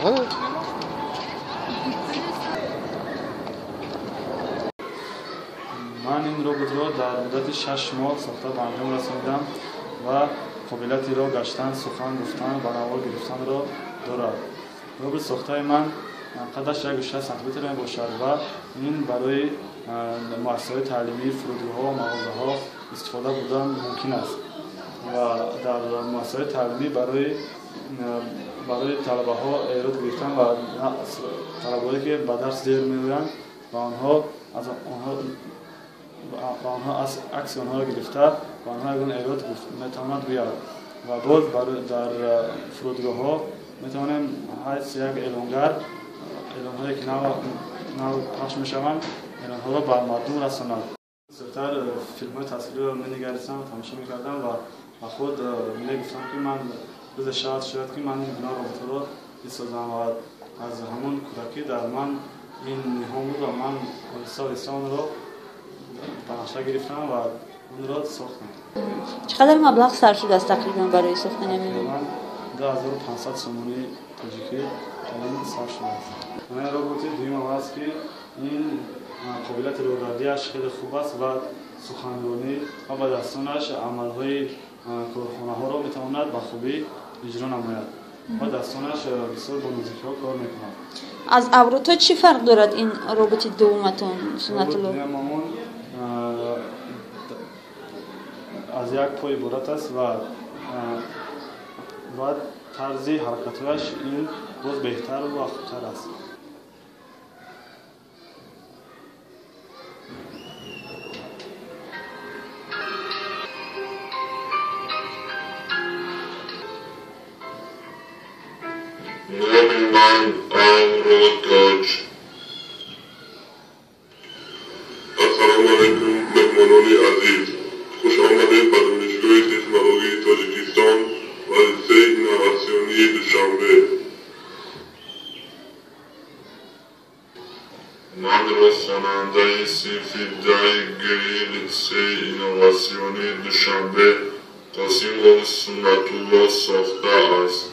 من این ربات را در مدت 6 ماه ساخته به انجام رساندم و قابلیتی را گشتن، سخن گفتن و نوا گرفتن را دارد. ربات ساخته من قدش 1.6 سانتی متر باشد و این برای مؤسسه‌های تعلیمی، فرودگاه‌ها و مغازه‌ها استفاده بودن ممکن است و در مؤسسه‌های تعلیمی برای طلبه‌ها ایراد گرفتن و طلبه‌هایی که به درس دیر می‌آیند و آنها عکس آنها را گرفته و آنها یگان ایراد می‌تواند بیاورد و باز در فرودگاه‌ها می‌توانیم حیث یک اعلانگر اعلان‌هایی که نو پخش می‌شوند اعلان‌ها را به مردم رساند. زیادتر فیلم‌های تصویری را می‌نگریستم و تماشا می‌کردم و با خود می‌گفتم که من روز شاید که من این بنا ربات را بسازم و از همون کودکی در من این نهان بود و من آهسته آن را به نقشه گرفتم و اون را ساختم. چقدر مبلغ صرف شده است تقریبا برای ساختن این؟ من 2500 سومونی تاجیکی این صرف شده است. من ربات دوم است که این قابلیت رویدادیش خیلی خوب است و سخنرانی و با دستانش عملهای کارخانه‌ها را می‌تواند به خوبی اجرا نماید و دستانش بسیار با موزیک‌ها کار می‌کند. از ابروتا چی فرق دارد این ربات دومتون سنت الله؟ دوممون از یک پای عبارت است و بعد طرز حرکتش این باز بهتر و خوبتر است. نام من امروتاج. السلام علیکم مهمانان عزیز، خوش آمدید به دانشگاه تکنولوژی تاجیکستان و لیسه اینواسیونی دوشنبه. من رساننده صنف دهگری لیسه اینواسیونی دوشنبه قاسم سنت الله ساخته است.